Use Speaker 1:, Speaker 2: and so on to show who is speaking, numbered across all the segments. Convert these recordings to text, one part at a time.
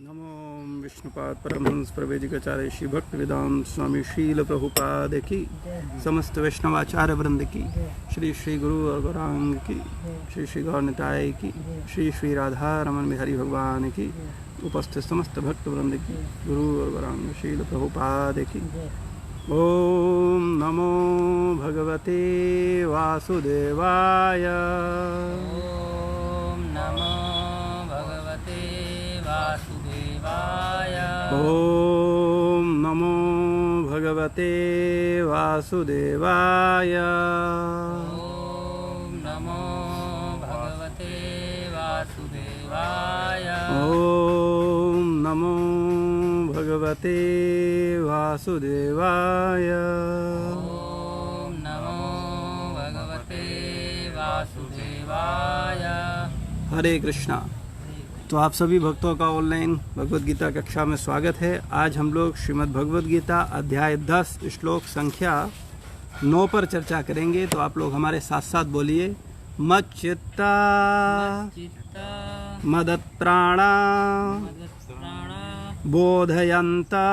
Speaker 1: नमो विष्णुपाद परमहंस प्रवेदिकाचार्य श्री भक्त वेदांत स्वामी शील प्रभुपाद की, समस्त वैष्णवाचार्य वृंद की, श्री श्री गुरु और गौरांग की, श्री श्री गौर निताय की, श्री श्री राधा रमन बिहारी भगवान की, उपस्थित समस्त भक्त वृंद की, गुरु और गौरांग शील प्रभुपाद की। ओम नमो भगवते वासुदेवाय।
Speaker 2: ओम नमो भगवते वासुदेवाय।
Speaker 1: ओम नमो भगवते वासुदेवाय।
Speaker 2: ओम नमो भगवते वासुदेवाय।
Speaker 1: ओम नमो भगवते वासुदेवाय।
Speaker 2: ओम नमो भगवते वासुदेवाय।
Speaker 1: हरे कृष्णा। तो आप सभी भक्तों का ऑनलाइन भगवद गीता कक्षा में स्वागत है। आज हम लोग श्रीमद् भगवद गीता अध्याय 10 श्लोक संख्या 9 पर चर्चा करेंगे। तो आप लोग हमारे साथ साथ बोलिए। मच्चित्ता
Speaker 2: चित्ता
Speaker 1: मदत्प्राणा
Speaker 2: मदत्प्राणा
Speaker 1: बोधयन्ता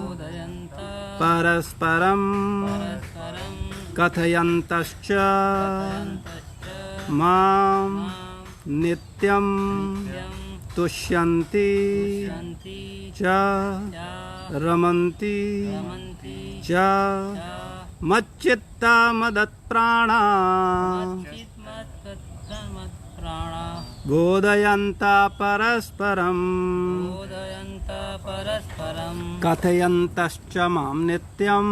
Speaker 2: बोधयन्त
Speaker 1: परस्परं
Speaker 2: परस्परं
Speaker 1: कथयन्तश्च
Speaker 2: कथयन्तश्च
Speaker 1: मां
Speaker 2: मां
Speaker 1: नित्यं
Speaker 2: नित्यं
Speaker 1: तुष्यन्ति
Speaker 2: तुष्यन्ति
Speaker 1: च
Speaker 2: च
Speaker 1: रमन्ति
Speaker 2: रमन्ति
Speaker 1: च
Speaker 2: च
Speaker 1: मच्चित्ता मदत्प्राणा
Speaker 2: मच्चित्मत्तमत्प्राणा
Speaker 1: बोधयन्ता परस्परं
Speaker 2: बोधयन्त परस्परं
Speaker 1: कथयन्तश्च मां नित्यं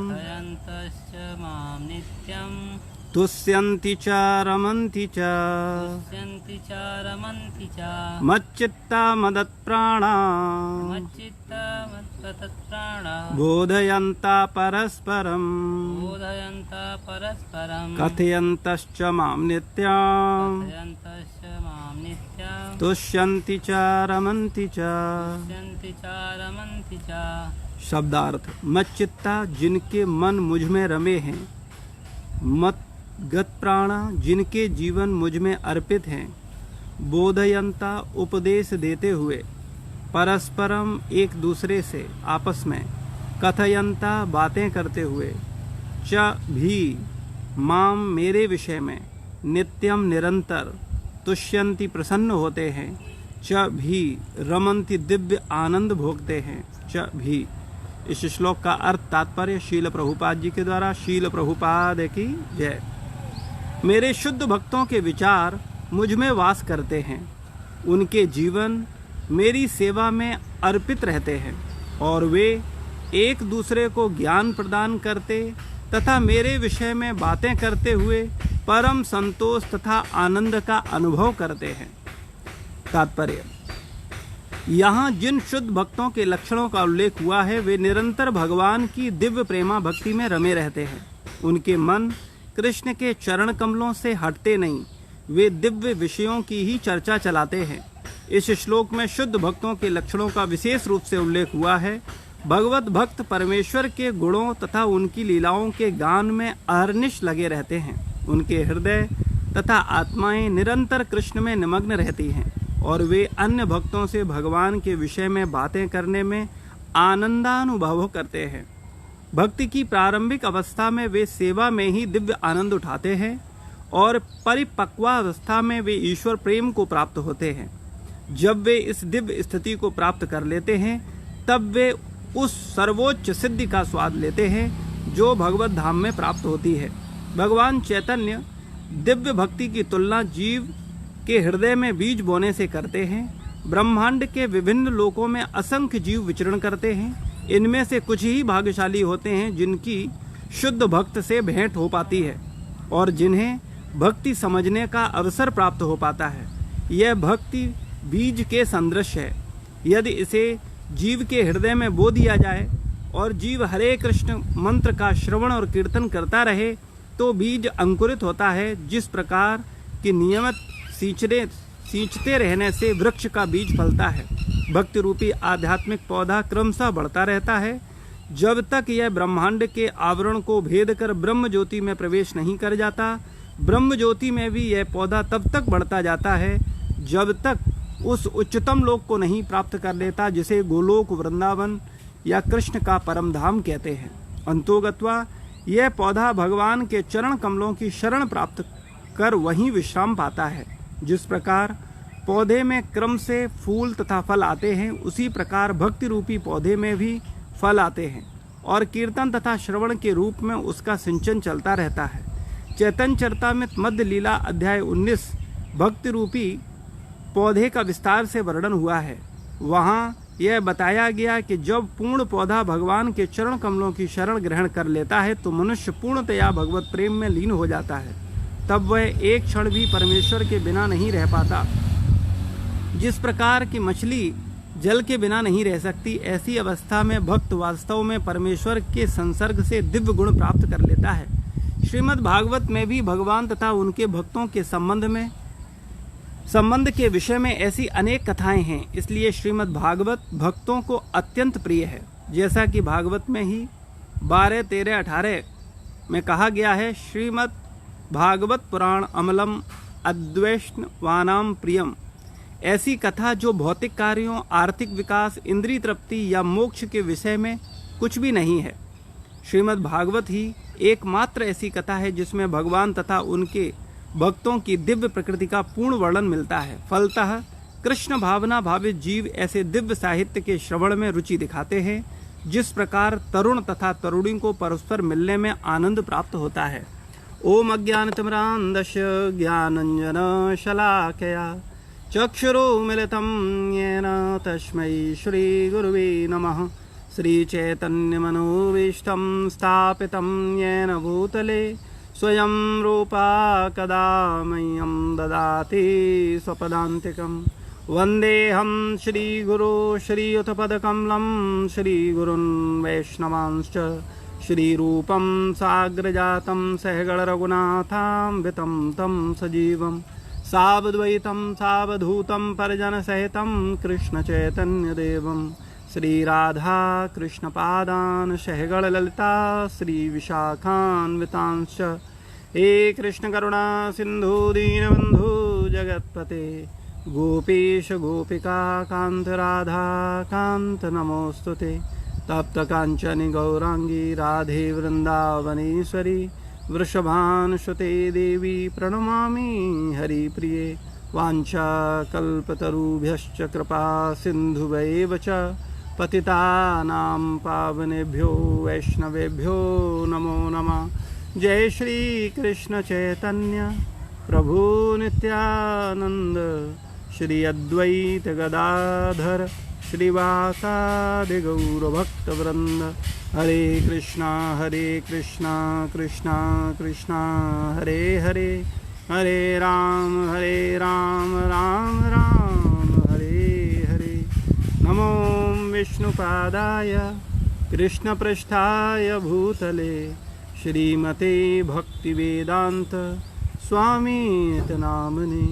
Speaker 2: कथयन्तश्च मां नित्यं
Speaker 1: तुष्यन्ति च रमन्ति च
Speaker 2: तुष्यन्ति च रमन्ति च
Speaker 1: मच्चित्ता मदत्प्राणा
Speaker 2: मच्चित्तमत्तत्प्राणा
Speaker 1: बोधयन्ता परस्परं
Speaker 2: बोधयन्त परस्परं
Speaker 1: कथयन्तश्च मां नित्यं
Speaker 2: कथयन्तश्च मां नित्यं
Speaker 1: तुष्यन्ति च रमन्ति च।
Speaker 2: तुष्यन्ति च रमन्ति च।
Speaker 1: शब्दार्थ। मच्चित्ता जिनके मन मुझ में रमे हैं, मत गत प्राणा जिनके जीवन मुझ में अर्पित हैं, बोधयंता उपदेश देते हुए, परस्परम एक दूसरे से आपस में, कथयंता बातें करते हुए, च भी माम मेरे विषय में, नित्यम निरंतर, तुष्यंति प्रसन्न होते हैं, च भी रमंति दिव्य आनंद भोगते हैं, च भी। इस श्लोक का अर्थ तात्पर्य शील प्रभुपाद जी के द्वारा। शील प्रभुपाद की जय। मेरे शुद्ध भक्तों के विचार मुझ में वास करते हैं, उनके जीवन मेरी सेवा में अर्पित रहते हैं और वे एक दूसरे को ज्ञान प्रदान करते तथा मेरे विषय में बातें करते हुए परम संतोष तथा आनंद का अनुभव करते हैं। तात्पर्य। यहाँ जिन शुद्ध भक्तों के लक्षणों का उल्लेख हुआ है वे निरंतर भगवान की दिव्य प्रेमा भक्ति में रमे रहते हैं। उनके मन कृष्ण के चरण कमलों से हटते नहीं, वे दिव्य विषयों की ही चर्चा चलाते हैं। इस श्लोक में शुद्ध भक्तों के लक्षणों का विशेष रूप से उल्लेख हुआ है। भगवत भक्त परमेश्वर के गुणों तथा उनकी लीलाओं के गान में अहर्निश लगे रहते हैं। उनके हृदय तथा आत्माएं निरंतर कृष्ण में निमग्न रहती हैं और वे अन्य भक्तों से भगवान के विषय में बातें करने में आनंदानुभव करते हैं। भक्ति की प्रारंभिक अवस्था में वे सेवा में ही दिव्य आनंद उठाते हैं और परिपक्वावस्था में वे ईश्वर प्रेम को प्राप्त होते हैं। जब वे इस दिव्य स्थिति को प्राप्त कर लेते हैं तब वे उस सर्वोच्च सिद्धि का स्वाद लेते हैं जो भगवत धाम में प्राप्त होती है। भगवान चैतन्य दिव्य भक्ति की तुलना जीव के हृदय में बीज बोने से करते हैं। ब्रह्मांड के विभिन्न लोकों में असंख्य जीव विचरण करते हैं। इनमें से कुछ ही भाग्यशाली होते हैं जिनकी शुद्ध भक्त से भेंट हो पाती है और जिन्हें भक्ति समझने का अवसर प्राप्त हो पाता है। यह भक्ति बीज के सदृश है। यदि इसे जीव के हृदय में बो दिया जाए और जीव हरे कृष्ण मंत्र का श्रवण और कीर्तन करता रहे तो बीज अंकुरित होता है। जिस प्रकार की नियमित सींचते रहने से वृक्ष का बीज फलता है, भक्ति रूपी आध्यात्मिक पौधा क्रमशः बढ़ता रहता है। जब तक यह ब्रह्मांड के आवरण को भेद कर ब्रह्म ज्योति में प्रवेश नहीं कर जाता, ब्रह्म ज्योति में भी यह पौधा तब तक बढ़ता जाता है जब तक उस उच्चतम लोक को नहीं प्राप्त कर लेता जिसे गोलोक, वृंदावन या कृष्ण का परम धाम कहते हैं। अंतोगत्वा यह पौधा भगवान के चरण कमलों की शरण प्राप्त कर वहीं विश्राम पाता है। जिस प्रकार पौधे में क्रम से फूल तथा फल आते हैं, उसी प्रकार भक्ति रूपी पौधे में भी फल आते हैं और कीर्तन तथा श्रवण के रूप में उसका सिंचन चलता रहता है। चैतन्य चरितामृत मध्य लीला अध्याय 19 भक्ति रूपी पौधे का विस्तार से वर्णन हुआ है। वहाँ यह बताया गया कि जब पूर्ण पौधा भगवान के चरण कमलों की शरण ग्रहण कर लेता है तो मनुष्य पूर्णतया भगवत प्रेम में लीन हो जाता है। तब वह एक क्षण भी परमेश्वर के बिना नहीं रह पाता। जिस प्रकार की मछली जल के बिना नहीं रह सकती, ऐसी अवस्था में भक्त वास्तव में परमेश्वर के संसर्ग से दिव्य गुण प्राप्त कर लेता है। श्रीमद् भागवत में भी भगवान तथा उनके भक्तों के संबंध के विषय में ऐसी अनेक कथाएं हैं। इसलिए श्रीमद् भागवत भक्तों को अत्यंत प्रिय है। जैसा कि भागवत में ही 12, 13, 18 में कहा गया है, श्रीमद् भागवत पुराण अमलम अद्वैष्णवानाम प्रियम। ऐसी कथा जो भौतिक कार्यों, आर्थिक विकास, इंद्रिय तृप्ति या मोक्ष के विषय में कुछ भी नहीं है। श्रीमद् भागवत ही एकमात्र ऐसी कथा है जिसमें भगवान तथा उनके भक्तों की दिव्य प्रकृति का पूर्ण वर्णन मिलता है। फलतः कृष्ण भावना भावित जीव ऐसे दिव्य साहित्य के श्रवण में रुचि दिखाते हैं जिस प्रकार तरुण तथा तरुणी को परस्पर मिलने में आनंद प्राप्त होता है। ओम अज्ञानतिमिरान्धस्य ज्ञानाञ्जन शलाकया चक्षुरुन्मिलितं येन तस्मै श्रीगुरुवे नमः। श्रीचैतन्यमनोभीष्टं स्थापितं येन भूतले स्वयं रूपा कदा मह्यं ददाति स्वपदान्तिकं। वन्देऽहं श्रीगुरो श्रीयुतपदकमलं श्रीगुरुन् वैष्णवांश्च श्रीरूपं साग्रजातं सहगणरघुनाथान्वितं तं सजीवं सावद्वैतं सावधूतं परिजनसहितं कृष्णचैतन्यदेवं श्रीराधा कृष्णपादान् सहगणललिता श्रीविशाखान्वितांश्च। हे कृष्णकरुणा सिन्धु दीनबन्धु जगत्पते गोपीश गोपिका कान्त राधा कान्त नमोऽस्तुते। तप्त काञ्चनि गौरांगी राधे वृन्दावनेश्वरी वृषभानुसुते देवी प्रणमामि हरिप्रिये। वाञ्छाकल्पतरुभ्यश्च कृपा सिन्धुभैव च पतितानां पावनेभ्यो वैष्णवेभ्यो नमो नमः। जय श्री कृष्ण चैतन्य प्रभु नित्यानंद श्री अद्वैत गदाधर श्रीवासादि गौरभक्तवृंद। हरे कृष्णा कृष्णा कृष्णा हरे हरे, हरे राम राम राम हरे हरे। नमो विष्णुपादाय कृष्णपृष्ठाय भूतले श्रीमते भक्तिवेदांत स्वामीति नामने।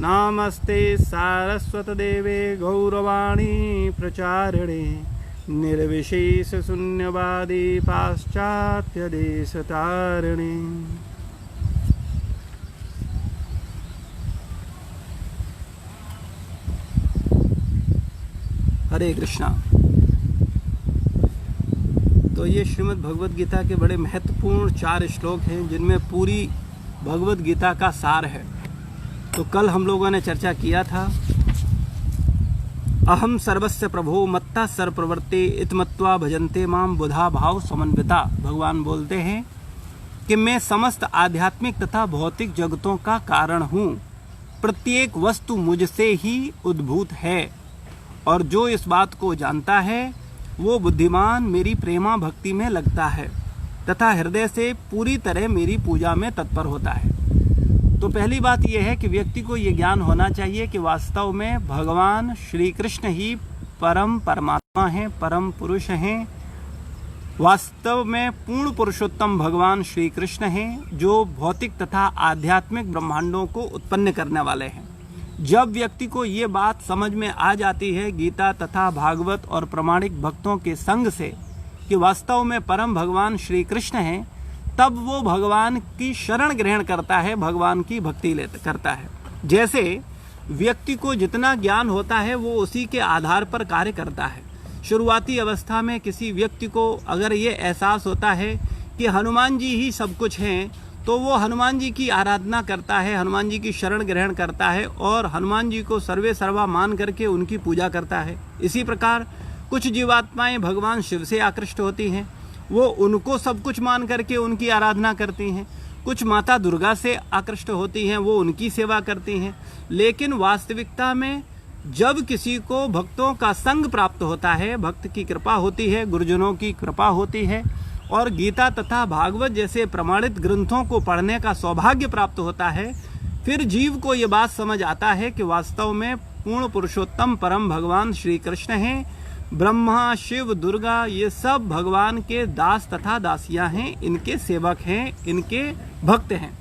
Speaker 1: नामस्ते सारस्वतदेवे गौरवाणी प्रचारिणे निर्विशेष शून्यवादी पाश्चात्य देशतारिणे। हरे कृष्णा। तो ये श्रीमद् भगवद गीता के बड़े महत्वपूर्ण 4 श्लोक हैं जिनमें पूरी भगवद गीता का सार है। तो कल हम लोगों ने चर्चा किया था, अहम सर्वस्य प्रभो मत्ता सर्वप्रवर्ते इतमत्वा भजन्ते माम बुधा भाव समन्विता। भगवान बोलते हैं कि मैं समस्त आध्यात्मिक तथा भौतिक जगतों का कारण हूँ। प्रत्येक वस्तु मुझसे ही उद्भूत है और जो इस बात को जानता है वो बुद्धिमान मेरी प्रेमा भक्ति में लगता है तथा हृदय से पूरी तरह मेरी पूजा में तत्पर होता है। तो पहली बात यह है कि व्यक्ति को ये ज्ञान होना चाहिए कि वास्तव में भगवान श्री कृष्ण ही परम परमात्मा हैं, परम पुरुष हैं। वास्तव में पूर्ण पुरुषोत्तम भगवान श्री कृष्ण हैं जो भौतिक तथा आध्यात्मिक ब्रह्मांडों को उत्पन्न करने वाले हैं। जब व्यक्ति को ये बात समझ में आ जाती है गीता तथा भागवत और प्रमाणिक भक्तों के संग से कि वास्तव में परम भगवान श्री कृष्ण हैं, तब वो भगवान की शरण ग्रहण करता है, भगवान की भक्ति करता है। जैसे व्यक्ति को जितना ज्ञान होता है वो उसी के आधार पर कार्य करता है। शुरुआती अवस्था में किसी व्यक्ति को अगर ये एहसास होता है कि हनुमान जी ही सब कुछ हैं, तो वो हनुमान जी की आराधना करता है, हनुमान जी की शरण ग्रहण करता है और हनुमान जी को सर्वे सर्वा मान करके उनकी पूजा करता है। इसी प्रकार कुछ जीवात्माएं भगवान शिव से आकृष्ट होती हैं, वो उनको सब कुछ मान करके उनकी आराधना करती हैं। कुछ माता दुर्गा से आकृष्ट होती हैं, वो उनकी सेवा करती हैं। लेकिन वास्तविकता में जब किसी को भक्तों का संग प्राप्त होता है, भक्त की कृपा होती है, गुरुजनों की कृपा होती है और गीता तथा भागवत जैसे प्रमाणित ग्रंथों को पढ़ने का सौभाग्य प्राप्त होता है, फिर जीव को ये बात समझ आता है कि वास्तव में पूर्ण पुरुषोत्तम परम भगवान श्री कृष्ण हैं। ब्रह्मा, शिव, दुर्गा ये सब भगवान के दास तथा दासियां हैं, इनके सेवक हैं, इनके भक्त हैं।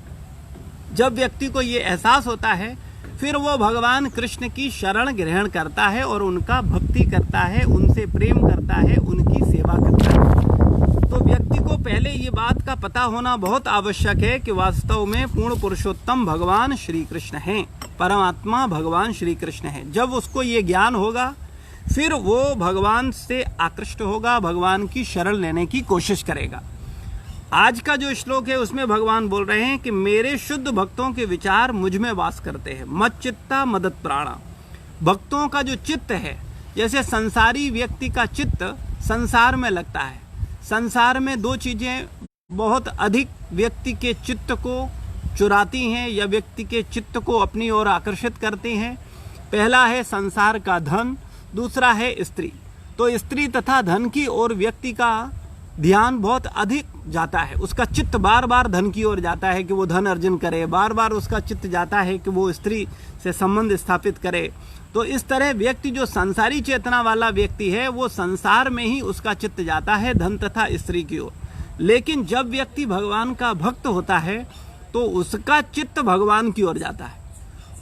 Speaker 1: जब व्यक्ति को ये एहसास होता है, फिर वो भगवान कृष्ण की शरण ग्रहण करता है और उनका भक्ति करता है, उनसे प्रेम करता है, उनकी सेवा करता है। तो व्यक्ति को पहले ये बात का पता होना बहुत आवश्यक है कि वास्तव में पूर्ण पुरुषोत्तम भगवान श्री कृष्ण हैं, परमात्मा भगवान श्री कृष्ण हैं। जब उसको ये ज्ञान होगा, फिर वो भगवान से आकृष्ट होगा, भगवान की शरण लेने की कोशिश करेगा। आज का जो श्लोक है उसमें भगवान बोल रहे हैं कि मेरे शुद्ध भक्तों के विचार मुझ में वास करते हैं। मत चित्ता मदत प्राणा। भक्तों का जो चित्त है, जैसे संसारी व्यक्ति का चित्त संसार में लगता है। संसार में दो चीजें बहुत अधिक व्यक्ति के चित्त को चुराती हैं या व्यक्ति के चित्त को अपनी ओर आकर्षित करती हैं। पहला है संसार का धन, दूसरा है स्त्री। तो स्त्री तथा धन की ओर व्यक्ति का ध्यान बहुत अधिक जाता है, उसका चित्त बार बार धन की ओर जाता है कि वो धन अर्जन करे, बार बार उसका चित्त जाता है कि वो स्त्री से संबंध स्थापित करे। तो इस तरह व्यक्ति जो संसारी चेतना वाला व्यक्ति है, वो संसार में ही उसका चित्त जाता है, धन तथा स्त्री की ओर। लेकिन जब व्यक्ति भगवान का भक्त होता है तो उसका चित्त भगवान की ओर जाता है।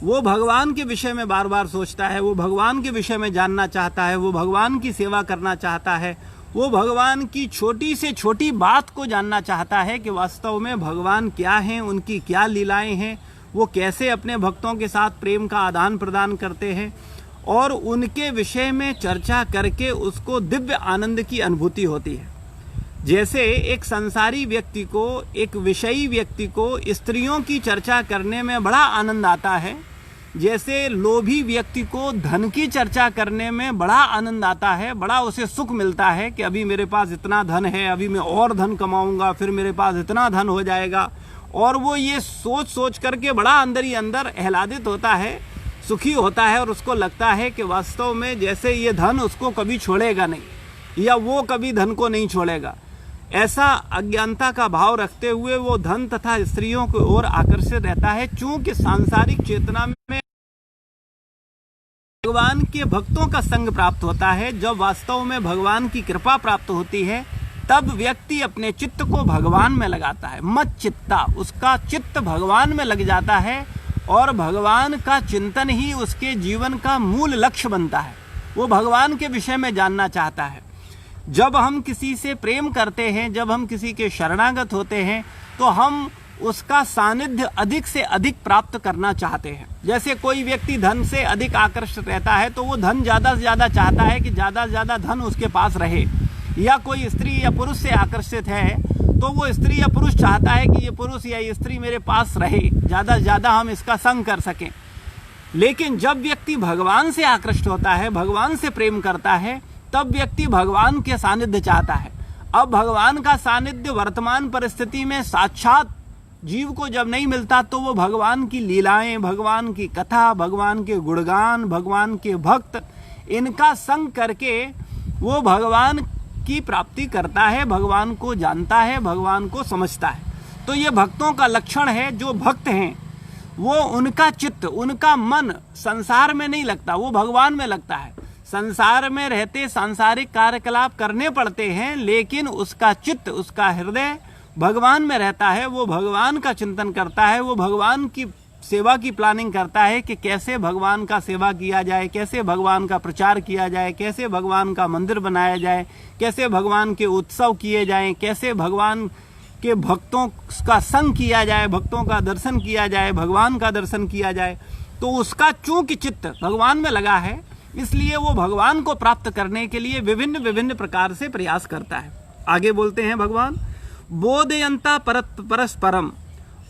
Speaker 1: वो भगवान के विषय में बार बार सोचता है, वो भगवान के विषय में जानना चाहता है, वो भगवान की सेवा करना चाहता है, वो भगवान की छोटी से छोटी बात को जानना चाहता है कि वास्तव में भगवान क्या हैं, उनकी क्या लीलाएं हैं, वो कैसे अपने भक्तों के साथ प्रेम का आदान प्रदान करते हैं और उनके विषय में चर्चा करके उसको दिव्य आनंद की अनुभूति होती है। जैसे एक संसारी व्यक्ति को, एक विषयी व्यक्ति को स्त्रियों की चर्चा करने में बड़ा आनंद आता है, जैसे लोभी व्यक्ति को धन की चर्चा करने में बड़ा आनंद आता है, बड़ा उसे सुख मिलता है कि अभी मेरे पास इतना धन है, अभी मैं और धन कमाऊंगा, फिर मेरे पास इतना धन हो जाएगा, और वो ये सोच सोच करके बड़ा अंदर ही अंदर आह्लादित होता है, सुखी होता है और उसको लगता है कि वास्तव में जैसे ये धन उसको कभी छोड़ेगा नहीं या वो कभी धन को नहीं छोड़ेगा। ऐसा अज्ञानता का भाव रखते हुए वो धन तथा स्त्रियों की ओर आकर्षित रहता है। चूंकि सांसारिक चेतना में भगवान के भक्तों का संग प्राप्त होता है, जब वास्तव में भगवान की कृपा प्राप्त होती है तब व्यक्ति अपने चित्त को भगवान में लगाता है। मत चित्ता, उसका चित्त भगवान में लग जाता है और भगवान का चिंतन ही उसके जीवन का मूल लक्ष्य बनता है। वो भगवान के विषय में जानना चाहता है। जब हम किसी से प्रेम करते हैं, जब हम किसी के शरणागत होते हैं, तो हम उसका सानिध्य अधिक से अधिक प्राप्त करना चाहते हैं। जैसे कोई व्यक्ति धन से अधिक आकर्षित रहता है तो वो धन ज़्यादा से ज़्यादा चाहता है कि ज़्यादा से ज़्यादा धन उसके पास रहे, या कोई स्त्री या पुरुष से आकर्षित है तो वो स्त्री या पुरुष चाहता है कि ये पुरुष या ये स्त्री मेरे पास रहे, ज़्यादा से ज़्यादा हम इसका संग कर सकें। लेकिन जब व्यक्ति भगवान से आकृष्ट होता है, भगवान से प्रेम करता है, तब व्यक्ति भगवान के सानिध्य चाहता है। अब भगवान का सानिध्य वर्तमान परिस्थिति में साक्षात जीव को जब नहीं मिलता तो वो भगवान की लीलाएं, भगवान की कथा, भगवान के गुणगान, भगवान के भक्त, इनका संग करके वो भगवान की प्राप्ति करता है, भगवान को जानता है, भगवान को समझता है। तो ये भक्तों का लक्षण है। जो भक्त हैं वो उनका चित्त, उनका मन संसार में नहीं लगता, वो भगवान में लगता है। संसार में रहते सांसारिक कार्यकलाप करने पड़ते हैं, लेकिन उसका चित्त, उसका हृदय भगवान में रहता है। वो भगवान का चिंतन करता है, वो भगवान की सेवा की प्लानिंग करता है कि कैसे भगवान का सेवा किया जाए, कैसे भगवान का प्रचार किया जाए, कैसे भगवान का मंदिर बनाया जाए, कैसे भगवान के उत्सव किए जाएं, कैसे भगवान के भक्तों का संग किया जाए, भक्तों का दर्शन किया जाए, भगवान का दर्शन किया जाए। तो उसका चूंकि चित्त भगवान में लगा है, इसलिए वो भगवान को प्राप्त करने के लिए विभिन्न विभिन्न प्रकार से प्रयास करता है। आगे बोलते हैं भगवान, बोधयंता परस्परम।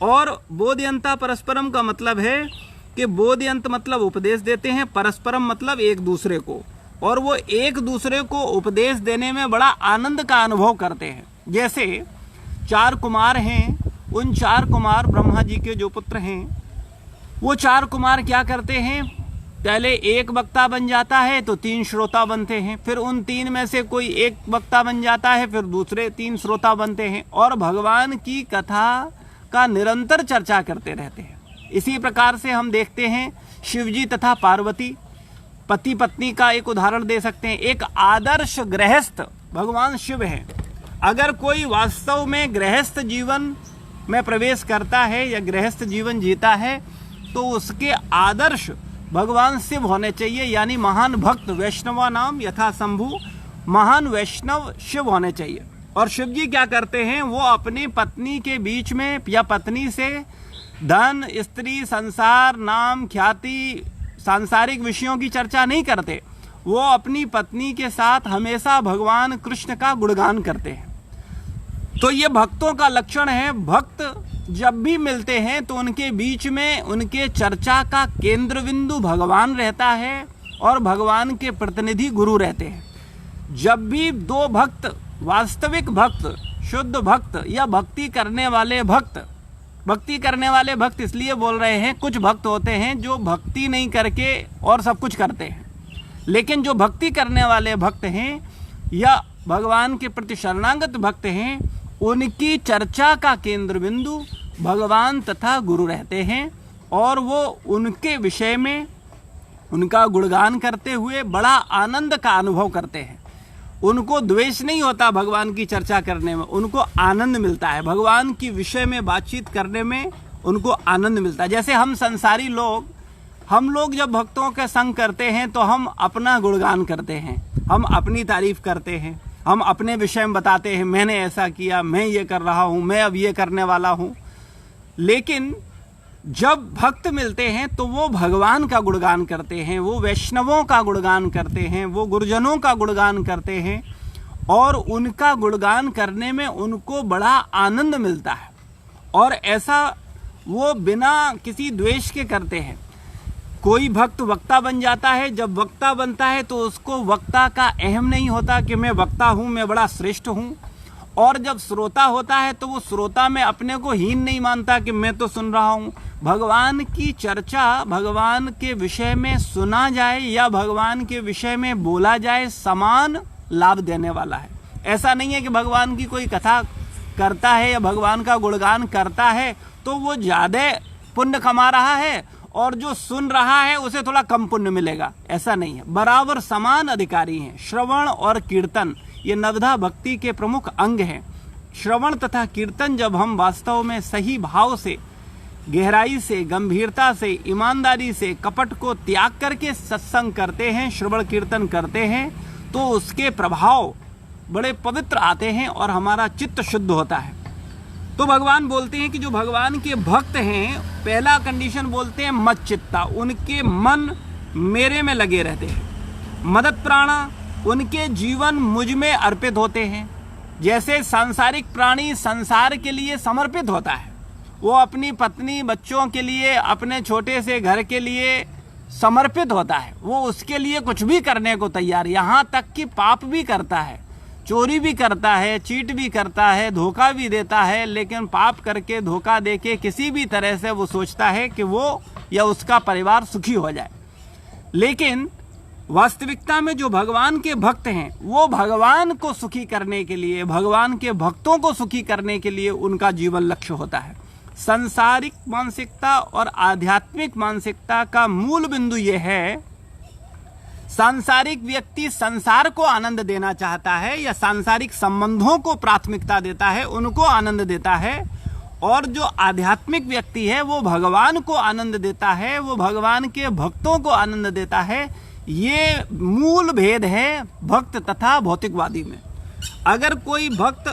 Speaker 1: और बोधयंता परस्परम का मतलब है कि बोधयंत मतलब उपदेश देते हैं, परस्परम मतलब एक दूसरे को, और वो एक दूसरे को उपदेश देने में बड़ा आनंद का अनुभव करते हैं। जैसे 4 कुमार हैं, उन 4 कुमार ब्रह्मा जी के जो पुत्र हैं, वो 4 कुमार क्या करते हैं, पहले एक वक्ता बन जाता है तो 3 श्रोता बनते हैं, फिर उन 3 में से कोई एक वक्ता बन जाता है, फिर दूसरे 3 श्रोता बनते हैं, और भगवान की कथा का निरंतर चर्चा करते रहते हैं। इसी प्रकार से हम देखते हैं शिवजी तथा पार्वती, पति पत्नी का एक उदाहरण दे सकते हैं। एक आदर्श गृहस्थ भगवान शिव हैं। अगर कोई वास्तव में गृहस्थ जीवन में प्रवेश करता है या गृहस्थ जीवन जीता है तो उसके आदर्श भगवान शिव होने चाहिए, यानी महान भक्त वैष्णवा नाम यथा शंभु, महान वैष्णव शिव होने चाहिए। और शिव जी क्या करते हैं, वो अपनी पत्नी के बीच में या पत्नी से धन, स्त्री, संसार, नाम, ख्याति, सांसारिक विषयों की चर्चा नहीं करते। वो अपनी पत्नी के साथ हमेशा भगवान कृष्ण का गुणगान करते हैं। तो ये भक्तों का लक्षण है। भक्त जब भी मिलते हैं तो उनके बीच में उनके चर्चा का केंद्र बिंदु भगवान रहता है और भगवान के प्रतिनिधि गुरु रहते हैं। जब भी 2 भक्त, वास्तविक भक्त, शुद्ध भक्त या भक्ति करने वाले भक्त इसलिए बोल रहे हैं, कुछ भक्त होते हैं जो भक्ति नहीं करके और सब कुछ करते हैं, लेकिन जो भक्ति करने वाले भक्त हैं या भगवान के प्रति शरणागत भक्त हैं, उनकी चर्चा का केंद्र बिंदु भगवान तथा गुरु रहते हैं, और वो उनके विषय में उनका गुणगान करते हुए बड़ा आनंद का अनुभव करते हैं। उनको द्वेष नहीं होता भगवान की चर्चा करने में, उनको आनंद मिलता है। भगवान की विषय में बातचीत करने में उनको आनंद मिलता है। जैसे हम संसारी लोग, हम लोग जब भक्तों के संग करते हैं तो हम अपना गुणगान करते हैं, हम अपनी तारीफ करते हैं, हम अपने विषय में बताते हैं, मैंने ऐसा किया, मैं ये कर रहा हूँ, मैं अब ये करने वाला हूँ। लेकिन जब भक्त मिलते हैं तो वो भगवान का गुणगान करते हैं, वो वैष्णवों का गुणगान करते हैं, वो गुरुजनों का गुणगान करते हैं, और उनका गुणगान करने में उनको बड़ा आनंद मिलता है। और ऐसा वो बिना किसी द्वेष के करते हैं। कोई भक्त वक्ता बन जाता है, जब वक्ता बनता है तो उसको वक्ता का अहम नहीं होता कि मैं वक्ता हूँ, मैं बड़ा श्रेष्ठ हूँ। और जब श्रोता होता है तो वो श्रोता में अपने को हीन नहीं मानता कि मैं तो सुन रहा हूँ। भगवान की चर्चा भगवान के विषय में सुना जाए या भगवान के विषय में बोला जाए, समान लाभ देने वाला है। ऐसा नहीं है कि भगवान की कोई कथा करता है या भगवान का गुणगान करता है तो वो ज़्यादा पुण्य कमा रहा है और जो सुन रहा है उसे थोड़ा कम पुण्य मिलेगा, ऐसा नहीं है। बराबर समान अधिकारी हैं। श्रवण और कीर्तन ये नवधा भक्ति के प्रमुख अंग हैं। श्रवण तथा कीर्तन जब हम वास्तव में सही भाव से, गहराई से, गंभीरता से, ईमानदारी से, कपट को त्याग करके सत्संग करते हैं, श्रवण कीर्तन करते हैं, तो उसके प्रभाव बड़े पवित्र आते हैं और हमारा चित्त शुद्ध होता है। तो भगवान बोलते हैं कि जो भगवान के भक्त हैं, पहला कंडीशन बोलते हैं मत चित्ता, उनके मन मेरे में लगे रहते हैं। मदत प्राणा, उनके जीवन मुझ में अर्पित होते हैं। जैसे सांसारिक प्राणी संसार के लिए समर्पित होता है, वो अपनी पत्नी, बच्चों के लिए, अपने छोटे से घर के लिए समर्पित होता है, वो उसके लिए कुछ भी करने को तैयार, यहाँ तक कि पाप भी करता है, चोरी भी करता है, चीट भी करता है, धोखा भी देता है, लेकिन पाप करके, धोखा देके किसी भी तरह से वो सोचता है कि वो या उसका परिवार सुखी हो जाए। लेकिन वास्तविकता में जो भगवान के भक्त हैं, वो भगवान को सुखी करने के लिए, भगवान के भक्तों को सुखी करने के लिए उनका जीवन लक्ष्य होता है। सांसारिक मानसिकता और आध्यात्मिक मानसिकता का मूल बिंदु ये है, सांसारिक व्यक्ति संसार को आनंद देना चाहता है या सांसारिक संबंधों को प्राथमिकता देता है, उनको आनंद देता है, और जो आध्यात्मिक व्यक्ति है वो भगवान को आनंद देता है, वो भगवान के भक्तों को आनंद देता है। ये मूल भेद है भक्त तथा भौतिकवादी में। अगर कोई भक्त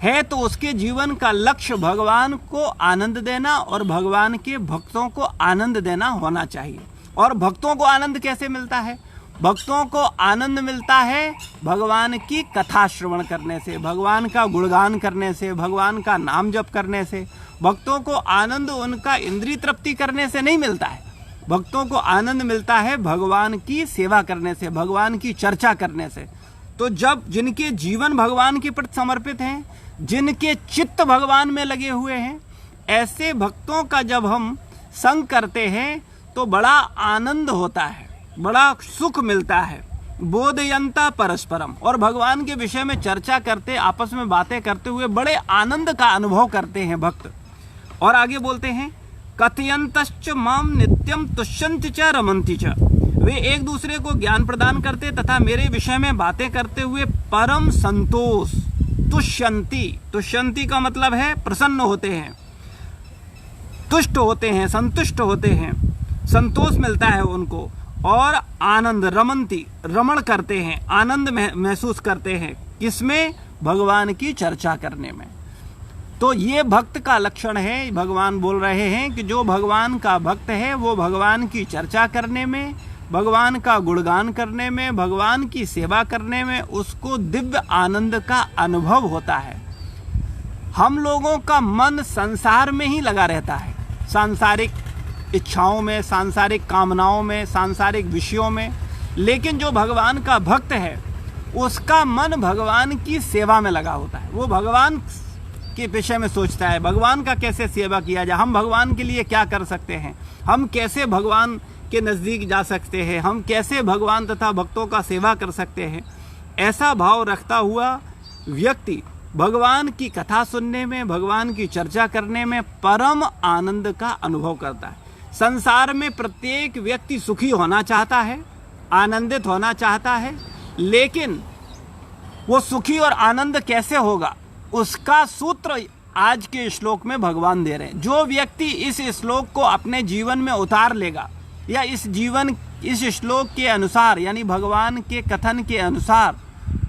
Speaker 1: है तो उसके जीवन का लक्ष्य भगवान को आनंद देना और भगवान के भक्तों को आनंद देना होना चाहिए। और भक्तों को आनंद कैसे मिलता है? भक्तों को आनंद मिलता है भगवान की कथा श्रवण करने से, भगवान का गुणगान करने से, भगवान का नाम जप करने से। भक्तों को आनंद उनका इंद्रिय तृप्ति करने से नहीं मिलता है। भक्तों को आनंद मिलता है भगवान की सेवा करने से, भगवान की चर्चा करने से। तो जब जिनके जीवन भगवान के प्रति समर्पित हैं, जिनके चित्त भगवान में लगे हुए हैं, ऐसे भक्तों का जब हम संग करते हैं तो बड़ा आनंद होता है, बड़ा सुख मिलता है। बोधयंता परस्परम, और भगवान के विषय में चर्चा करते, आपस में बातें करते हुए बड़े आनंद का अनुभव करते हैं भक्त। और आगे बोलते हैं कथयंतश्च माम नित्यम तुष्यन्ति च रमन्ति च, वे एक दूसरे को ज्ञान प्रदान करते तथा मेरे विषय में बातें करते हुए परम संतोष, तुष्यन्ति, तुष्यन्ति का मतलब है प्रसन्न होते हैं, तुष्ट होते हैं, संतुष्ट होते हैं, संतोष मिलता है उनको। और आनंद, रमन्ति, रमण करते हैं, आनंद महसूस करते हैं, किसमें? भगवान की चर्चा करने में। तो ये भक्त का लक्षण है। भगवान बोल रहे हैं कि जो भगवान का भक्त है वो भगवान की चर्चा करने में, भगवान का गुणगान करने में, भगवान की सेवा करने में उसको दिव्य आनंद का अनुभव होता है। हम लोगों का मन संसार में ही लगा रहता है, सांसारिक इच्छाओं में, सांसारिक कामनाओं में, सांसारिक विषयों में। लेकिन जो भगवान का भक्त है उसका मन भगवान की सेवा में लगा होता है। वो भगवान के विषय में सोचता है, भगवान का कैसे सेवा किया जाए, हम भगवान के लिए क्या कर सकते हैं, हम कैसे भगवान के नज़दीक जा सकते हैं, हम कैसे भगवान तथा भक्तों का सेवा कर सकते हैं। ऐसा भाव रखता हुआ व्यक्ति भगवान की कथा सुनने में, भगवान की चर्चा करने में परम आनंद का अनुभव करता है। संसार में प्रत्येक व्यक्ति सुखी होना चाहता है, आनंदित होना चाहता है, लेकिन वो सुखी और आनंद कैसे होगा उसका सूत्र आज के श्लोक में भगवान दे रहे हैं। जो व्यक्ति इस श्लोक को अपने जीवन में उतार लेगा या इस श्लोक के अनुसार यानी भगवान के कथन के अनुसार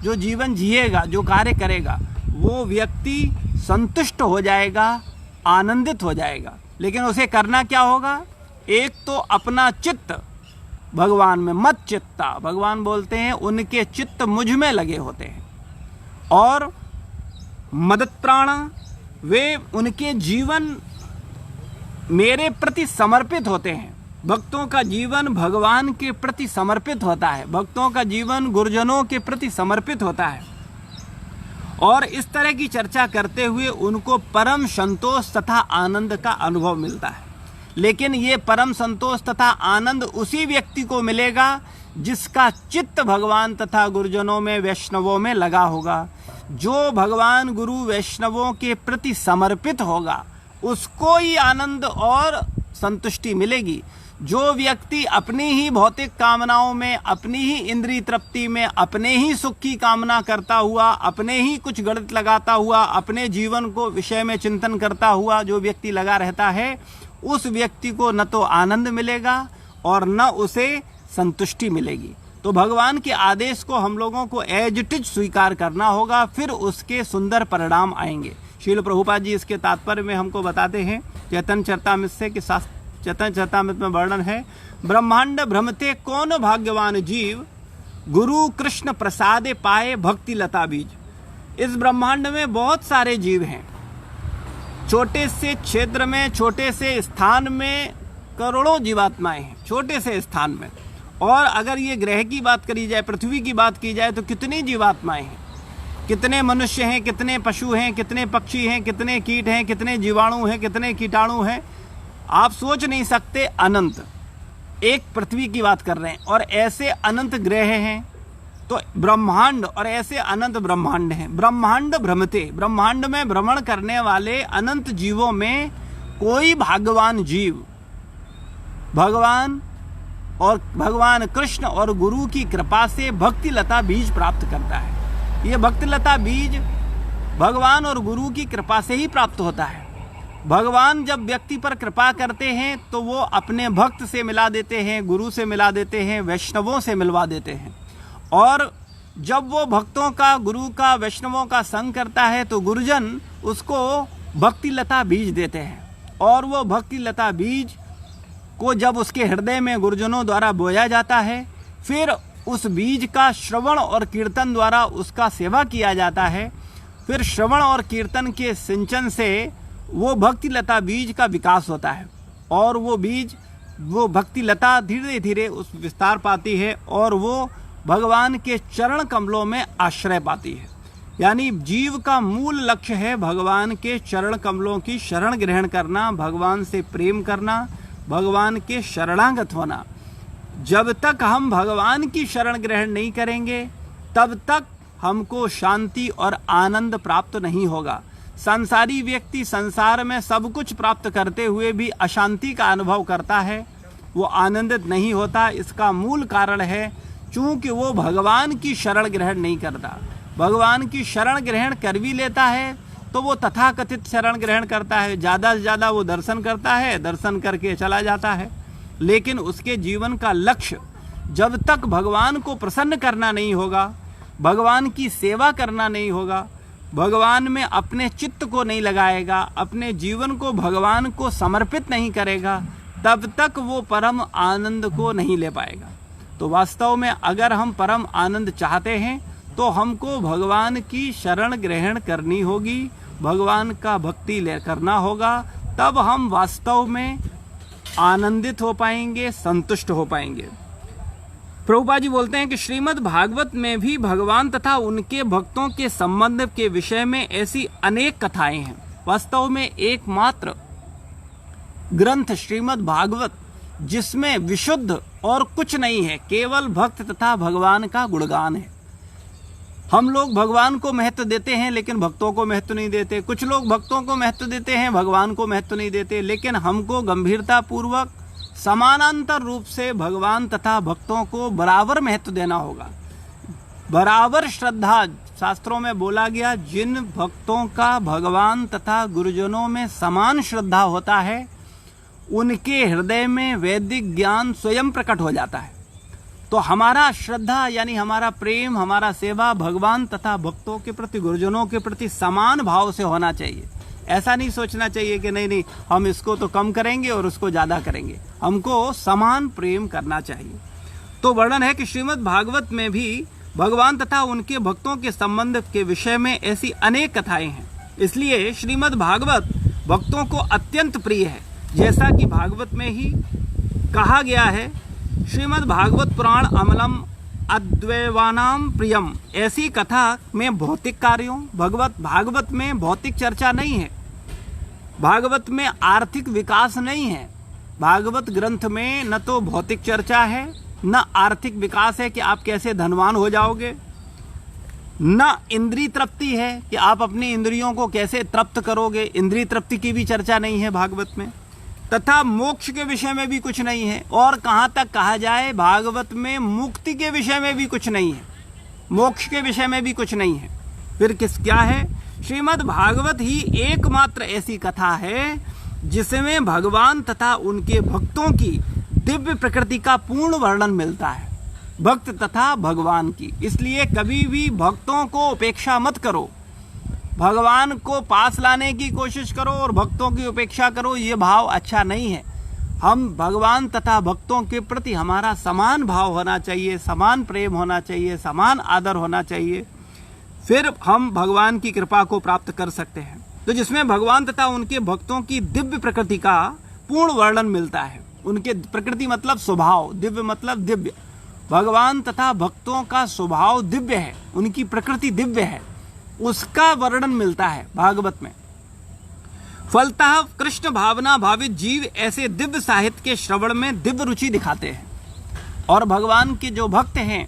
Speaker 1: जो जीवन जिएगा, जो कार्य करेगा, वो व्यक्ति संतुष्ट हो जाएगा, आनंदित हो जाएगा। लेकिन उसे करना क्या होगा? एक तो अपना चित्त भगवान में मत चित्ता, भगवान बोलते हैं उनके चित्त मुझ में लगे होते हैं। और मदत प्राण, वे उनके जीवन मेरे प्रति समर्पित होते हैं। भक्तों का जीवन भगवान के प्रति समर्पित होता है, भक्तों का जीवन गुरुजनों के प्रति समर्पित होता है। और इस तरह की चर्चा करते हुए उनको परम संतोष तथा आनंद का अनुभव मिलता है। लेकिन ये परम संतोष तथा आनंद उसी व्यक्ति को मिलेगा जिसका चित्त भगवान तथा गुरुजनों में, वैष्णवों में लगा होगा। जो भगवान गुरु वैष्णवों के प्रति समर्पित होगा उसको ही आनंद और संतुष्टि मिलेगी। जो व्यक्ति अपनी ही भौतिक कामनाओं में, अपनी ही इंद्रिय तृप्ति में, अपने ही सुख की कामना करता हुआ, अपने ही कुछ गणित लगाता हुआ, अपने जीवन को विषय में चिंतन करता हुआ जो व्यक्ति लगा रहता है, उस व्यक्ति को न तो आनंद मिलेगा और न उसे संतुष्टि मिलेगी। तो भगवान के आदेश को हम लोगों को एज इट इज स्वीकार करना होगा, फिर उसके सुंदर परिणाम आएंगे। श्रील प्रभुपाद जी इसके तात्पर्य में हमको बताते हैं चैतन्य चरितामृत से कि चैतन्य चरितामृत में वर्णन है, ब्रह्मांड भ्रमते कौन भाग्यवान जीव, गुरु कृष्ण प्रसादे पाए भक्ति लता बीज। इस ब्रह्मांड में बहुत सारे जीव हैं, छोटे से क्षेत्र में, छोटे से स्थान में करोड़ों जीवात्माएं हैं, छोटे से स्थान में। और अगर ये ग्रह की बात करी जाए, पृथ्वी की बात की जाए, तो कितनी जीवात्माएं हैं, कितने मनुष्य हैं, कितने पशु हैं, कितने पक्षी हैं, कितने कीट हैं, कितने जीवाणु हैं, कितने कीटाणु हैं, आप सोच नहीं सकते। अनंत, एक पृथ्वी की बात कर रहे हैं और ऐसे अनंत ग्रह हैं। तो ब्रह्मांड और ऐसे अनंत ब्रह्मांड हैं। ब्रह्मांड भ्रमते, ब्रह्मांड में भ्रमण करने वाले अनंत जीवों में कोई भाग्यवान जीव भगवान और भगवान कृष्ण और गुरु की कृपा से भक्ति लता बीज प्राप्त करता है। ये भक्ति लता बीज भगवान और गुरु की कृपा से ही प्राप्त होता है। भगवान जब व्यक्ति पर कृपा करते हैं तो वो अपने भक्त से मिला देते हैं, गुरु से मिला देते हैं, वैष्णवों से मिलवा देते हैं। और जब वो भक्तों का, गुरु का, वैष्णवों का संग करता है तो गुरुजन उसको भक्ति लता बीज देते हैं, और वो भक्ति लता बीज को जब उसके हृदय में गुरुजनों द्वारा बोया जाता है, फिर उस बीज का श्रवण और कीर्तन द्वारा उसका सेवा किया जाता है। फिर श्रवण और कीर्तन के सिंचन से वो भक्ति लता बीज का विकास होता है, और वो भक्ति लता धीरे धीरे उस विस्तार पाती है, और वो भगवान के चरण कमलों में आश्रय पाती है। यानी जीव का मूल लक्ष्य है भगवान के चरण कमलों की शरण ग्रहण करना, भगवान से प्रेम करना, भगवान के शरणागत होना। जब तक हम भगवान की शरण ग्रहण नहीं करेंगे तब तक हमको शांति और आनंद प्राप्त नहीं होगा। संसारी व्यक्ति संसार में सब कुछ प्राप्त करते हुए भी अशांति का अनुभव करता है, वो आनंदित नहीं होता। इसका मूल कारण है चूंकि वो भगवान की शरण ग्रहण नहीं करता। भगवान की शरण ग्रहण कर भी लेता है तो वो तथाकथित शरण ग्रहण करता है, ज़्यादा से ज़्यादा वो दर्शन करता है, दर्शन करके चला जाता है। लेकिन उसके जीवन का लक्ष्य जब तक भगवान को प्रसन्न करना नहीं होगा, भगवान की सेवा करना नहीं होगा, भगवान में अपने चित्त को नहीं लगाएगा, अपने जीवन को भगवान को समर्पित नहीं करेगा, तब तक वो परम आनंद को नहीं ले पाएगा। तो वास्तव में अगर हम परम आनंद चाहते हैं तो हमको भगवान की शरण ग्रहण करनी होगी, भगवान का भक्ति ले करना होगा, तब हम वास्तव में आनंदित हो पाएंगे, संतुष्ट हो पाएंगे। प्रभुपाद जी बोलते हैं कि श्रीमद् भागवत में भी भगवान तथा उनके भक्तों के संबंध के विषय में ऐसी अनेक कथाएं हैं। वास्तव में एकमात्र ग्रंथ श्रीमद् भागवत जिसमें विशुद्ध और कुछ नहीं है, केवल भक्त तथा भगवान का गुणगान है। हम लोग भगवान को महत्व देते हैं लेकिन भक्तों को महत्व नहीं देते, कुछ लोग भक्तों को महत्व देते हैं, भगवान को महत्व नहीं देते। लेकिन हमको गंभीरता पूर्वक समानांतर रूप से भगवान तथा भक्तों को बराबर महत्व देना होगा, बराबर श्रद्धा। शास्त्रों में बोला गया, जिन भक्तों का भगवान तथा गुरुजनों में समान श्रद्धा होता है उनके हृदय में वैदिक ज्ञान स्वयं प्रकट हो जाता है। तो हमारा श्रद्धा यानी हमारा प्रेम, हमारा सेवा भगवान तथा भक्तों के प्रति, गुरुजनों के प्रति समान भाव से होना चाहिए। ऐसा नहीं सोचना चाहिए कि नहीं हम इसको तो कम करेंगे और उसको ज़्यादा करेंगे, हमको समान प्रेम करना चाहिए। तो वर्णन है कि श्रीमद् भागवत में भी भगवान तथा उनके भक्तों के संबंध के विषय में ऐसी अनेक कथाएं हैं। इसलिए श्रीमद् भागवत भक्तों को अत्यंत प्रिय है। जैसा कि भागवत में ही कहा गया है, श्रीमद् भागवत पुराण अमलम अद्वैवानाम प्रियम। ऐसी कथा में भौतिक कार्यों, भागवत में भौतिक चर्चा नहीं है, भागवत में आर्थिक विकास नहीं है। भागवत ग्रंथ में न तो भौतिक चर्चा है, न आर्थिक विकास है कि आप कैसे धनवान हो जाओगे, न इंद्रिय तृप्ति है कि आप अपनी इंद्रियों को कैसे तृप्त करोगे, इंद्रिय तृप्ति की भी चर्चा नहीं है भागवत में। तथा मोक्ष के विषय में भी कुछ नहीं है, और कहाँ तक कहा जाए भागवत में मुक्ति के विषय में भी कुछ नहीं है, मोक्ष के विषय में भी कुछ नहीं है। फिर क्या है? श्रीमद् भागवत ही एकमात्र ऐसी कथा है जिसमें भगवान तथा उनके भक्तों की दिव्य प्रकृति का पूर्ण वर्णन मिलता है, भक्त तथा भगवान की। इसलिए कभी भी भक्तों को उपेक्षा मत करो, भगवान को पास लाने की कोशिश करो और भक्तों की उपेक्षा करो, ये भाव अच्छा नहीं है। हम भगवान तथा भक्तों के प्रति हमारा समान भाव होना चाहिए, समान प्रेम होना चाहिए, समान आदर होना चाहिए, फिर हम भगवान की कृपा को प्राप्त कर सकते हैं। तो जिसमें भगवान तथा उनके भक्तों की दिव्य प्रकृति का पूर्ण वर्णन मिलता है। उनके प्रकृति मतलब स्वभाव, दिव्य मतलब दिव्य। भगवान तथा भक्तों का स्वभाव दिव्य है, उनकी प्रकृति दिव्य है, उसका वर्णन मिलता है भागवत में। फलतः कृष्ण भावना भावित जीव ऐसे दिव्य साहित्य के श्रवण में दिव्य रुचि दिखाते हैं, और भगवान के जो भक्त हैं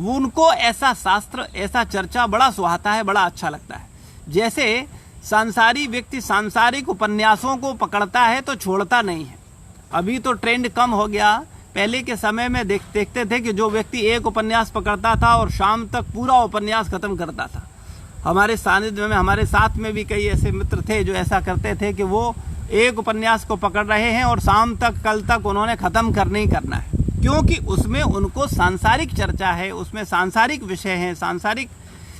Speaker 1: उनको ऐसा शास्त्र, ऐसा चर्चा बड़ा सुहाता है, बड़ा अच्छा लगता है। जैसे सांसारिक व्यक्ति सांसारिक उपन्यासों को पकड़ता है तो छोड़ता नहीं है। अभी तो ट्रेंड कम हो गया, पहले के समय में देखते थे कि जो व्यक्ति एक उपन्यास पकड़ता था और शाम तक पूरा उपन्यास खत्म करता था। हमारे सानिध्य में, हमारे साथ में भी कई ऐसे मित्र थे जो ऐसा करते थे कि वो एक उपन्यास को पकड़ रहे हैं और शाम तक, कल तक उन्होंने ख़त्म करना ही करना है। क्योंकि उसमें उनको सांसारिक चर्चा है, उसमें सांसारिक विषय हैं, सांसारिक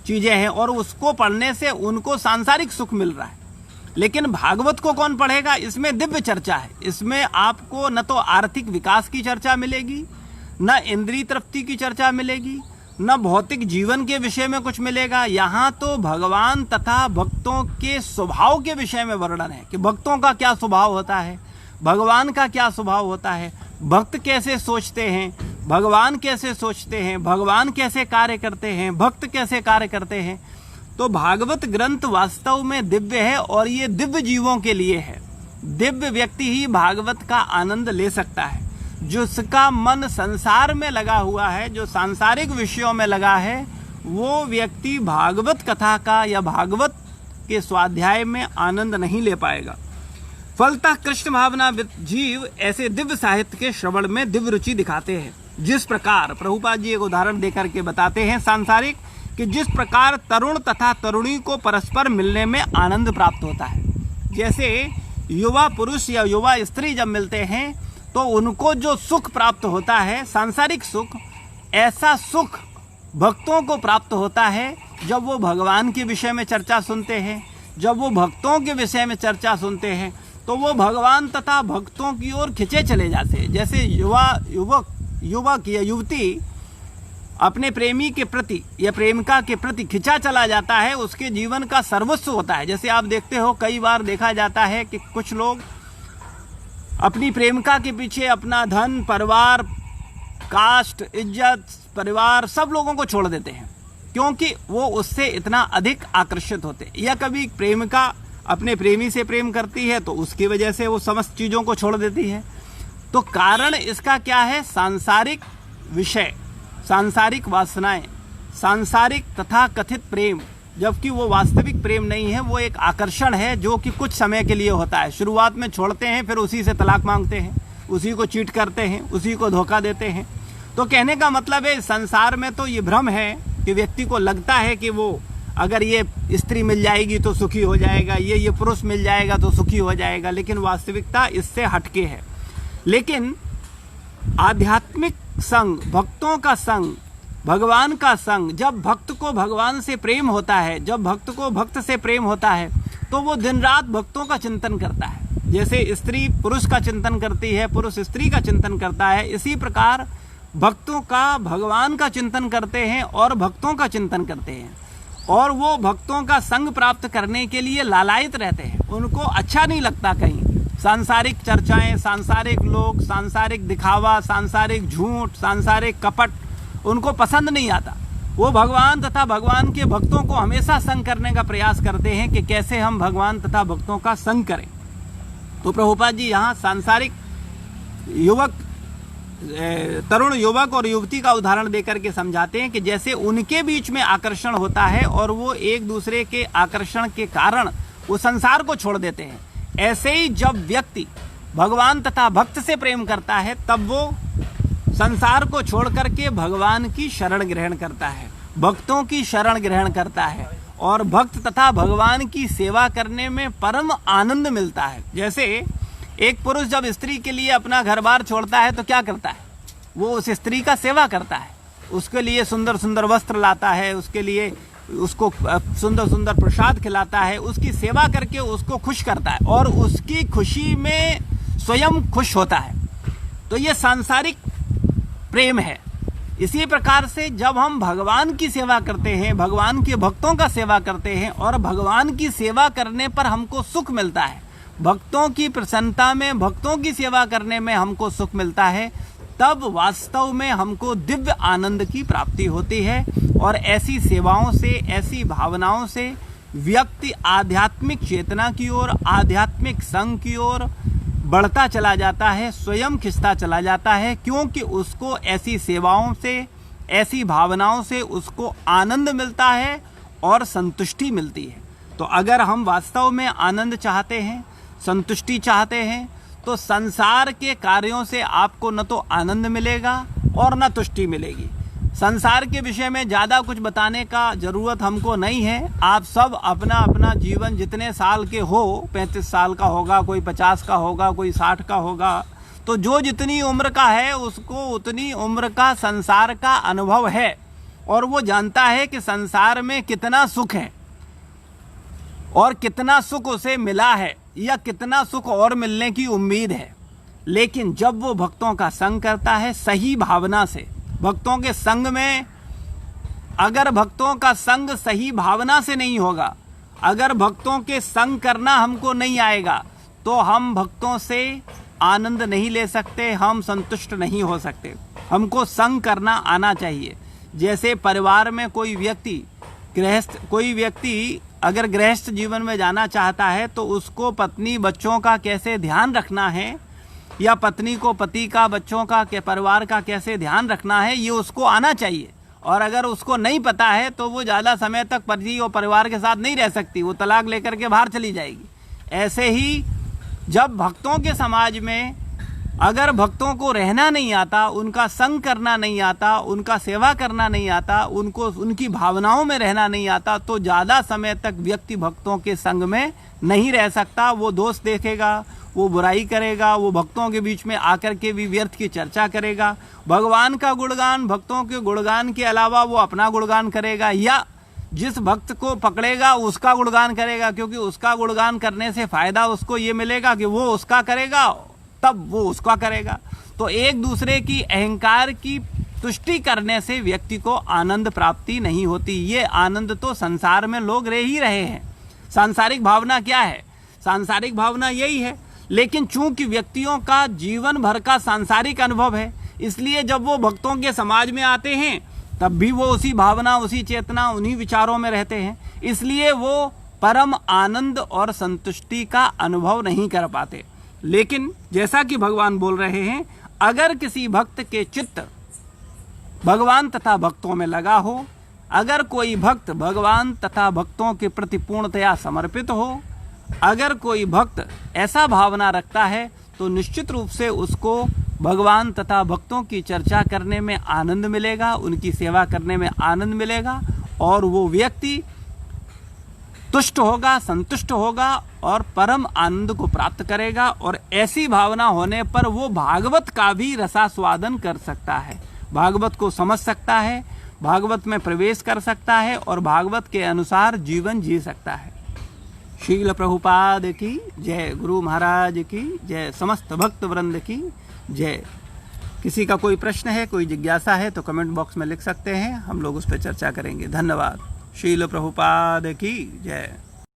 Speaker 1: चीज़ें हैं और उसको पढ़ने से उनको सांसारिक सुख मिल रहा है। लेकिन भागवत को कौन पढ़ेगा? इसमें दिव्य चर्चा है, इसमें आपको न तो आर्थिक विकास की चर्चा मिलेगी, न इंद्रिय तृप्ति की चर्चा मिलेगी, न भौतिक जीवन के विषय में कुछ मिलेगा। यहाँ तो भगवान तथा भक्तों के स्वभाव के विषय में वर्णन है कि भक्तों का क्या स्वभाव होता है, भगवान का क्या स्वभाव होता है, भक्त कैसे सोचते हैं, भगवान कैसे सोचते हैं, भगवान कैसे कार्य करते हैं, भक्त कैसे कार्य करते हैं। तो भागवत ग्रंथ वास्तव में दिव्य है और ये दिव्य जीवों के लिए है। दिव्य व्यक्ति ही भागवत का आनंद ले सकता है। जिसका मन संसार में लगा हुआ है, जो सांसारिक विषयों में लगा है, वो व्यक्ति भागवत कथा का या भागवत के स्वाध्याय में आनंद नहीं ले पाएगा। फलतः कृष्ण भावना जीव ऐसे दिव्य साहित्य के श्रवण में दिव्य रुचि दिखाते हैं। जिस प्रकार प्रभुपाद जी एक उदाहरण देकर के बताते हैं सांसारिक, कि जिस प्रकार तरुण तथा तरुणी को परस्पर मिलने में आनंद प्राप्त होता है। जैसे युवा पुरुष या युवा स्त्री जब मिलते हैं तो उनको जो सुख प्राप्त होता है, सांसारिक सुख, ऐसा सुख भक्तों को प्राप्त होता है जब वो भगवान के विषय में चर्चा सुनते हैं। जब वो भक्तों के विषय में चर्चा सुनते हैं तो वो भगवान तथा भक्तों की ओर खिंचे चले जाते हैं। जैसे युवक या युवती अपने प्रेमी के प्रति या प्रेमिका के प्रति खिंचा चला जाता है, उसके जीवन का सर्वस्व होता है। जैसे आप देखते हो, कई बार देखा जाता है कि कुछ लोग अपनी प्रेमिका के पीछे अपना धन, परिवार, कास्ट, इज्जत, परिवार, सब लोगों को छोड़ देते हैं क्योंकि वो उससे इतना अधिक आकर्षित होते हैं। या कभी प्रेमिका अपने प्रेमी से प्रेम करती है तो उसकी वजह से वो समस्त चीज़ों को छोड़ देती है। तो कारण इसका क्या है? सांसारिक विषय, सांसारिक वासनाएं, सांसारिक तथा कथित प्रेम, जबकि वो वास्तविक प्रेम नहीं है, वो एक आकर्षण है जो कि कुछ समय के लिए होता है। शुरुआत में छोड़ते हैं, फिर उसी से तलाक मांगते हैं, उसी को चीट करते हैं, उसी को धोखा देते हैं। तो कहने का मतलब है, संसार में तो ये भ्रम है कि व्यक्ति को लगता है कि वो अगर ये स्त्री मिल जाएगी तो सुखी हो जाएगा, ये पुरुष मिल जाएगा तो सुखी हो जाएगा, लेकिन वास्तविकता इससे हटके है। लेकिन आध्यात्मिक संग, भक्तों का संग, भगवान का संग, जब भक्त को भगवान से प्रेम होता है, जब भक्त को भक्त से प्रेम होता है तो वो दिन रात भक्तों का चिंतन करता है। जैसे स्त्री पुरुष का चिंतन करती है, पुरुष स्त्री का चिंतन करता है, इसी प्रकार भक्तों का भगवान का चिंतन करते हैं और भक्तों का चिंतन करते हैं। और वो भक्तों का संग प्राप्त करने के लिए लालायित रहते हैं। उनको अच्छा नहीं लगता कहीं सांसारिक चर्चाएं, सांसारिक लोग, सांसारिक दिखावा, सांसारिक झूठ, सांसारिक कपट उनको पसंद नहीं आता। वो भगवान तथा भगवान के भक्तों को हमेशा संग करने का प्रयास करते हैं कि कैसे हम भगवान तथा भक्तों का संग करें। तो प्रभुपाद जी यहाँ सांसारिक युवक, तरुण युवक और युवती का उदाहरण देकर के समझाते हैं कि जैसे उनके बीच में आकर्षण होता है और वो एक दूसरे के आकर्षण के कारण वो संसार को छोड़ देते हैं, ऐसे ही जब व्यक्ति भगवान तथा भक्त से प्रेम करता है तब वो संसार को छोड़ करके भगवान की शरण ग्रहण करता है, भक्तों की शरण ग्रहण करता है और भक्त तथा भगवान की सेवा करने में परम आनंद मिलता है। जैसे एक पुरुष जब स्त्री के लिए अपना घर बार छोड़ता है तो क्या करता है? वो उस स्त्री का सेवा करता है, उसके लिए सुंदर सुंदर वस्त्र लाता है, उसके लिए उसको सुंदर सुंदर प्रसाद खिलाता है, उसकी सेवा करके उसको खुश करता है और उसकी खुशी में स्वयं खुश होता है। तो ये सांसारिक प्रेम है। इसी प्रकार से जब हम भगवान की सेवा करते हैं, भगवान के भक्तों का सेवा करते हैं और भगवान की सेवा करने पर हमको सुख मिलता है, भक्तों की प्रसन्नता में, भक्तों की सेवा करने में हमको सुख मिलता है, तब वास्तव में हमको दिव्य आनंद की प्राप्ति होती है। और ऐसी सेवाओं से, ऐसी भावनाओं से व्यक्ति आध्यात्मिक चेतना की ओर, आध्यात्मिक संग की ओर बढ़ता चला जाता है, स्वयं खिंचता चला जाता है, क्योंकि उसको ऐसी सेवाओं से, ऐसी भावनाओं से उसको आनंद मिलता है और संतुष्टि मिलती है। तो अगर हम वास्तव में आनंद चाहते हैं, संतुष्टि चाहते हैं, तो संसार के कार्यों से आपको न तो आनंद मिलेगा और न तुष्टि मिलेगी। संसार के विषय में ज़्यादा कुछ बताने का ज़रूरत हमको नहीं है। आप सब अपना अपना जीवन जितने साल के हो, 35 साल का होगा, कोई 50 का होगा, कोई 60 का होगा, तो जो जितनी उम्र का है उसको उतनी उम्र का संसार का अनुभव है, और वो जानता है कि संसार में कितना सुख है और कितना सुख उसे मिला है या कितना सुख और मिलने की उम्मीद है। लेकिन जब वो भक्तों का संग करता है सही भावना से, भक्तों के संग में, अगर भक्तों का संग सही भावना से नहीं होगा, अगर भक्तों के संग करना हमको नहीं आएगा, तो हम भक्तों से आनंद नहीं ले सकते, हम संतुष्ट नहीं हो सकते। हमको संग करना आना चाहिए। जैसे परिवार में कोई व्यक्ति अगर गृहस्थ जीवन में जाना चाहता है तो उसको पत्नी बच्चों का कैसे ध्यान रखना है, या पत्नी को पति का, बच्चों का, के परिवार का कैसे ध्यान रखना है, ये उसको आना चाहिए। और अगर उसको नहीं पता है तो वो ज़्यादा समय तक पति और परिवार के साथ नहीं रह सकती, वो तलाक लेकर के बाहर चली जाएगी। ऐसे ही जब भक्तों के समाज में अगर भक्तों को रहना नहीं आता, उनका संग करना नहीं आता, उनका सेवा करना नहीं आता, उनको उनकी भावनाओं में रहना नहीं आता, तो ज़्यादा समय तक व्यक्ति भक्तों के संग में नहीं रह सकता। वो दोष देखेगा, वो बुराई करेगा, वो भक्तों के बीच में आकर के भी व्यर्थ की चर्चा करेगा। भगवान का गुणगान, भक्तों के गुणगान के अलावा वो अपना गुणगान करेगा, या जिस भक्त को पकड़ेगा उसका गुणगान करेगा, क्योंकि उसका गुणगान करने से फायदा उसको ये मिलेगा कि वो उसका करेगा तब वो उसका करेगा। तो एक दूसरे की अहंकार की तुष्टि करने से व्यक्ति को आनंद प्राप्ति नहीं होती। ये आनंद तो संसार में लोग रह ही रहे हैं। सांसारिक भावना क्या है? सांसारिक भावना यही है। लेकिन चूंकि व्यक्तियों का जीवन भर का सांसारिक अनुभव है, इसलिए जब वो भक्तों के समाज में आते हैं तब भी वो उसी भावना, उसी चेतना, उन्हीं विचारों में रहते हैं। इसलिए वो परम आनंद और संतुष्टि का अनुभव नहीं कर पाते। लेकिन जैसा कि भगवान बोल रहे हैं, अगर किसी भक्त के चित्त भगवान तथा भक्तों में लगा हो, अगर कोई भक्त भगवान तथा भक्तों के प्रति पूर्णतया समर्पित हो, अगर कोई भक्त ऐसा भावना रखता है, तो निश्चित रूप से उसको भगवान तथा भक्तों की चर्चा करने में आनंद मिलेगा, उनकी सेवा करने में आनंद मिलेगा, और वो व्यक्ति तुष्ट होगा, संतुष्ट होगा और परम आनंद को प्राप्त करेगा। और ऐसी भावना होने पर वो भागवत का भी रसास्वादन कर सकता है, भागवत को समझ सकता है, भागवत में प्रवेश कर सकता है और भागवत के अनुसार जीवन जी सकता है। शील प्रभुपाद की जय, गुरु महाराज की जय, समस्त भक्त वृंद की जय। किसी का कोई प्रश्न है, कोई जिज्ञासा है तो कमेंट बॉक्स में लिख सकते हैं, हम लोग उस पर चर्चा करेंगे। धन्यवाद। शील प्रभुपाद की जय।